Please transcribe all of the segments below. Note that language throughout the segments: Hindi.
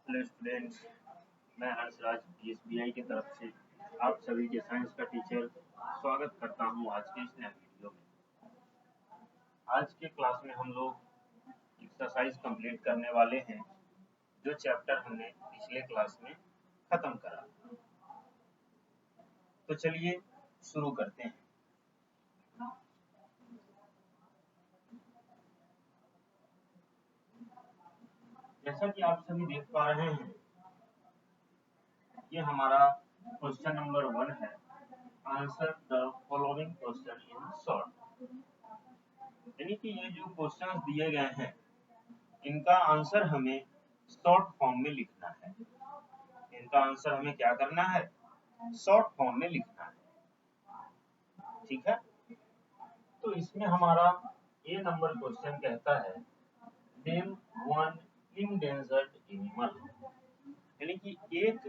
हेलो स्टूडेंट्स, मैं हर्षराज एसबीआई की तरफ से आप सभी के साइंस का टीचर स्वागत करता हूं आज के इस नए वीडियो में। आज के क्लास में हम लोग एक्सरसाइज कंप्लीट करने वाले हैं जो चैप्टर हमने पिछले क्लास में खत्म करा। तो चलिए शुरू करते हैं। जैसा कि आप सभी देख पा रहे हैं, ये हमारा क्वेश्चन नंबर 1 है। Answer the following question in short. यानी कि ये जो क्वेश्चंस दिए गए हैं इनका आंसर हमें शॉर्ट फॉर्म में लिखना है। इनका आंसर हमें क्या करना है? शॉर्ट फॉर्म में लिखना है। ठीक है, तो इसमें हमारा ए नंबर क्वेश्चन कहता है नेम वन इंडेंजर्ड एनिमल। यानी कि एक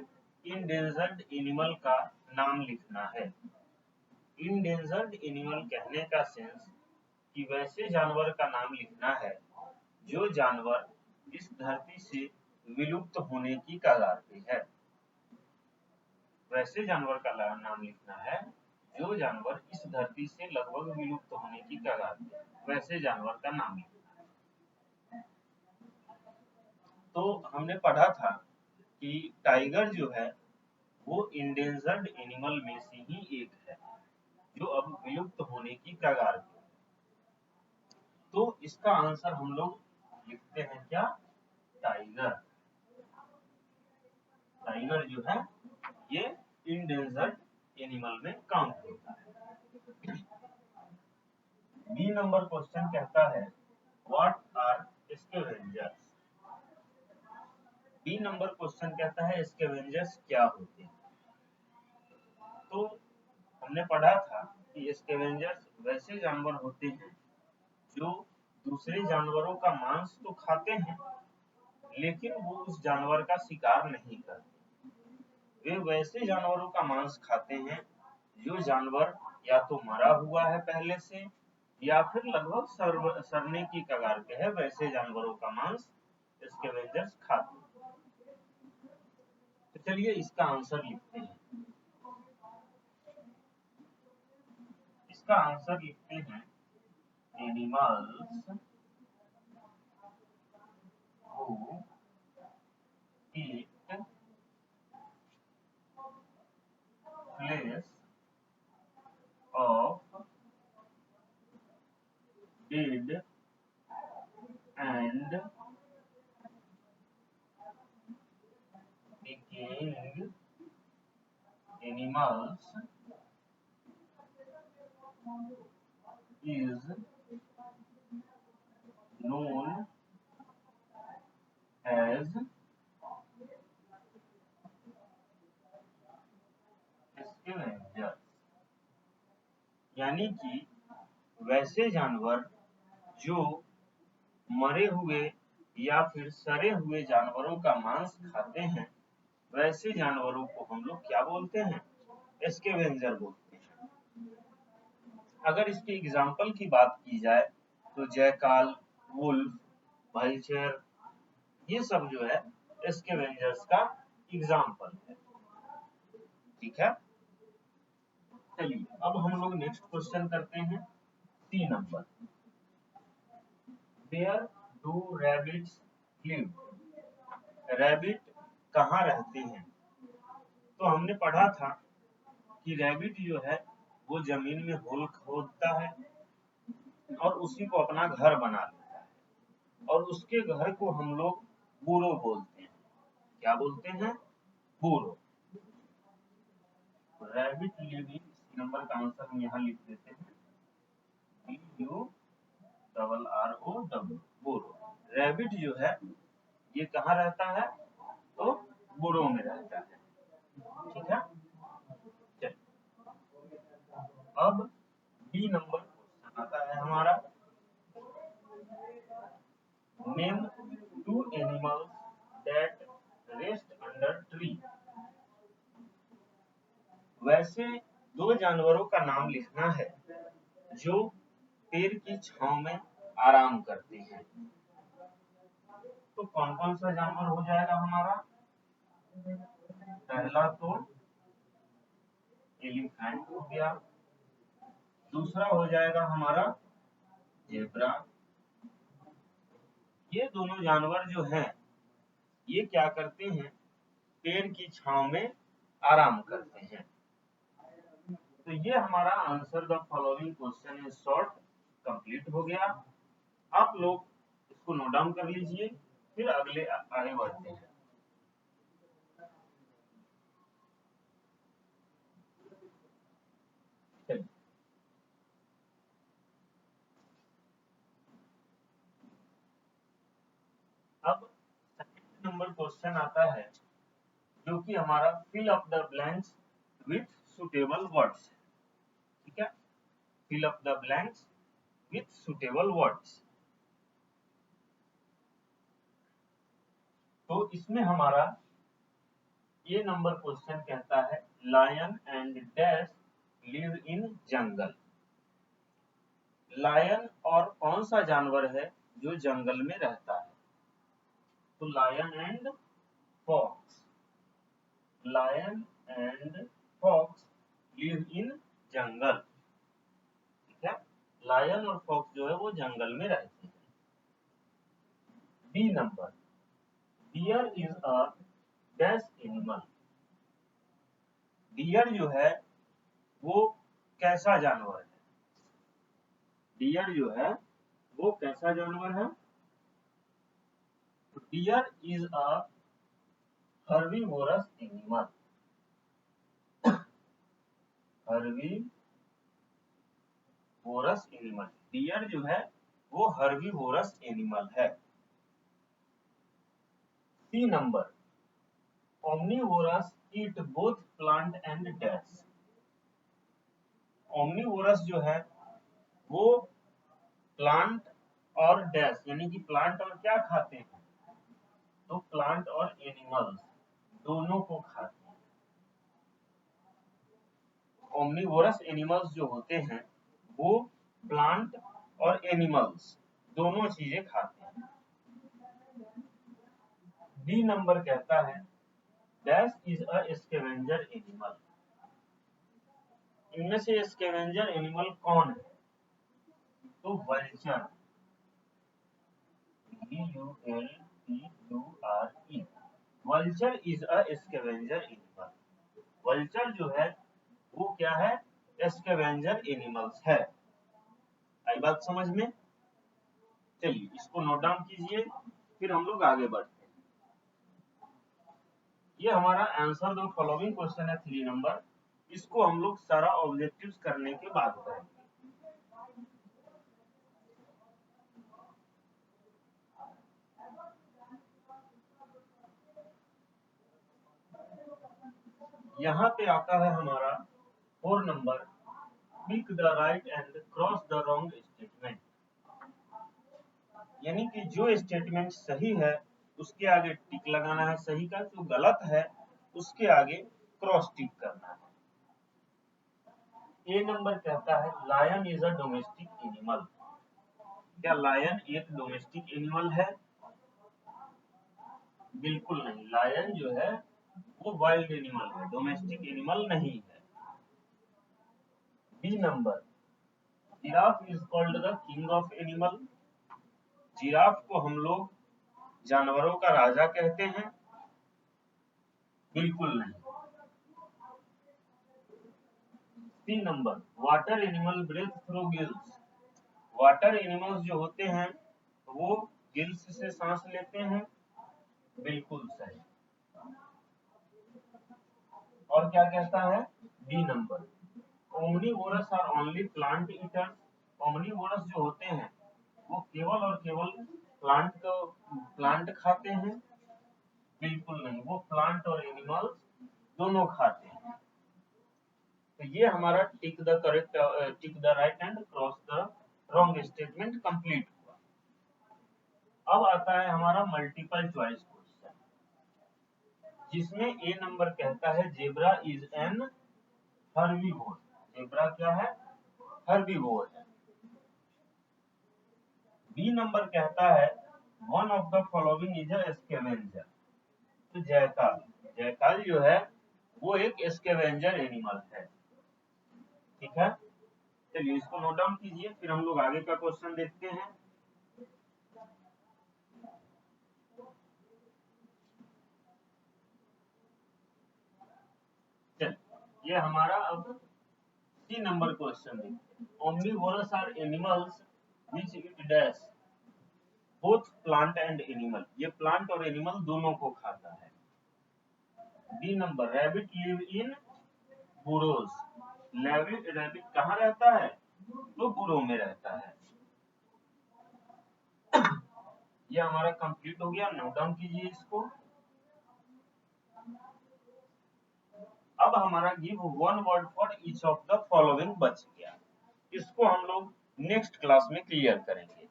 इंडेंजर्ड एनिमल का नाम लिखना है। इंडेंजर्ड एनिमल कहने का सेंस कि वैसे जानवर का नाम लिखना है जो जानवर इस धरती से विलुप्त होने की कगार पे है। वैसे जानवर का नाम लिखना है जो जानवर इस धरती से लगभग विलुप्त होने की कगार पे है, वैसे जानवर का नाम लिखना है। तो हमने पढ़ा था कि टाइगर जो है वो इंडेंजर्ड एनिमल में से ही एक है जो अब विलुप्त होने की कगार पे है। तो इसका आंसर हम लोग लिखते हैं क्या? टाइगर। टाइगर जो है ये इंडेंजर्ड एनिमल में काउंट होता है। बी नंबर क्वेश्चन कहता है what are scavengers. B number question कहता है स्कैवेंजर्स क्या होते हैं। तो हमने पढ़ा था कि स्कैवेंजर्स वैसे जानवर होते हैं जो दूसरे जानवरों का मांस तो खाते हैं लेकिन वो उस जानवर का शिकार नहीं करते। वे वैसे जानवरों का मांस खाते हैं जो जानवर या तो मरा हुआ है पहले से या फिर लगभग सड़ने की कगार पे है। वैसे जानवरों का मांस स्कैवेंजर्स खाते हैं। तो चलिए इसका आंसर लिखते हैं। इसका आंसर लिखते हैं animals who eat flesh of dead and decaying animals is known as scavengers। यानी कि वैसे जानवर जो मरे हुए या फिर सड़े हुए जानवरों का मांस खाते हैं वैसे जानवरों को हम लोग क्या बोलते हैं? स्कैवेंजर बोलते हैं। अगर इसके एग्जाम्पल की बात की जाए तो जयकाल, वुल्फ, वल्चर ये सब जो है स्कैवेंजर्स का एग्जाम्पल है। ठीक है, चलिए अब हम लोग नेक्स्ट क्वेश्चन करते हैं। C number, where do rabbits live. Rabbit कहाँ रहते हैं? तो हमने पढ़ा था कि रैबिट जो है वो जमीन में होल खोदता है और उसी को अपना घर बना लेता है और उसके घर को हम लोग बूरो बोलते हैं। क्या बोलते हैं? बूरो। रैबिट लिविंग, इस नंबर का आंसर हम यहाँ लिख देते हैं BURROW, बूरो। रैबिट जो है ये कहाँ रहता है? तो बूरो में रहता है। ठीक है, अब बी नंबर क्वेश्चन आता है हमारा, name two animals that rest under tree. वैसे दो जानवरों का नाम लिखना है जो पेड़ की छांव में आराम करते हैं। तो कौन कौन सा जानवर हो जाएगा हमारा? पहला तो एलिफेंट हो गया, दूसरा हो जाएगा हमारा जेब्रा। ये दोनों जानवर जो हैं ये क्या करते हैं? पेड़ की छांव में आराम करते हैं। तो ये हमारा answer the following question in short complete हो गया। आप लोग इसको नोट डाउन कर लीजिए, फिर आगे बढ़ते हैं। अब सेकंड नंबर क्वेश्चन आता है जो कि हमारा fill up the blanks with suitable words. ठीक है, fill up the blanks with suitable words. तो इसमें हमारा ये नंबर क्वेश्चन कहता है lion and dash live in jungle. Lion और कौन सा जानवर है जो जंगल में रहता है? तो lion and fox. Lion and fox live in jungle. ठीक है, लायन और फॉक्स जो है वो जंगल में रहते हैं। B number, deer is a dash animal. Deer जो है वो कैसा जानवर है? डियर जो है वो कैसा जानवर है? Deer is a herbivorous animal. Herbivorous animal. Deer जो है वो हर्बीवोरस एनिमल है। C number, omnivorous eat both plant and dash. Omnivorous जो है वो प्लांट और डैश यानी कि प्लांट और क्या खाते हैं? तो प्लांट और एनिमल्स दोनों को खाते हैं। ओमनीवोरस एनिमल्स जो होते हैं वो प्लांट और एनिमल्स दोनों चीजें खाते हैं। डी नंबर कहता है dash is a scavenger animal. इनमें से स्कैवेंजर एनिमल कौन है? तो vulture. VULTURE। Vulture is a scavenger animal. Vulture जो है वो क्या है? स्कैवेंजर एनिमल्स है। आई बात समझ में? चलिए इसको नोट डाउन कीजिए, फिर हम लोग आगे बढ़ते हैं। ये हमारा आंसर द फॉलोइंग क्वेश्चन है 3 नंबर। इसको हम लोग सारा ऑब्जेक्टिव्स करने के बाद करेंगे। यहाँ पे आता है हमारा 4 number, pick the right and cross the wrong statement. यानी कि जो स्टेटमेंट सही है उसके आगे टिक लगाना है सही का, जो गलत है उसके आगे क्रॉस टिक करना है। ए नंबर कहता है lion is a domestic animal. क्या लायन एक डोमेस्टिक एनिमल है? बिल्कुल नहीं, लायन जो है वो वाइल्ड एनिमल है, डोमेस्टिक एनिमल नहीं है। B number, giraffe is called the king of animal. Giraffe को हम लोग जानवरों का राजा कहते हैं? बिल्कुल नहीं। C number, water animal breathe through gills. Water animals जो होते हैं वो गिल्स से सांस लेते हैं? बिल्कुल सही। और क्या कहता है? D number, omnivorous are only plant eaters. Omnivorous जो होते हैं वो केवल और केवल प्लांट खाते हैं? बिल्कुल नहीं, वो प्लांट और एनिमल्स दोनों खाते हैं। तो ये हमारा tick the right and cross the wrong statement complete हुआ। अब आता है हमारा मल्टीपल चॉइस क्वेश्चन, जिसमें ए नंबर कहता है zebra is an herbivore. Zebra क्या है? हर्बीवोर है। बी नंबर कहता है one of the following is a scavenger. तो जयकाल, जयकाल जो है वो एक स्कैवेंजर एनिमल है। ठीक है, चलिए इसको नोट डाउन कीजिए, फिर हम लोग आगे का क्वेश्चन देखते हैं। चलिए ये हमारा अब 3 नंबर क्वेश्चन देखते हैं। Omnivorous are animals which eat dash both plant and animal. ये प्लांट और एनिमल दोनों को खाता है। D number, rabbit live in burrows. Rabbit कहाँ रहता है? तो बुरो में रहता है। ये हमारा कंप्लीट हो गया, नोट डाउन कीजिए इसको। अब हमारा give one word for each of the following बच गया। इसको हम लोग नेक्स्ट क्लास में क्लियर करेंगे।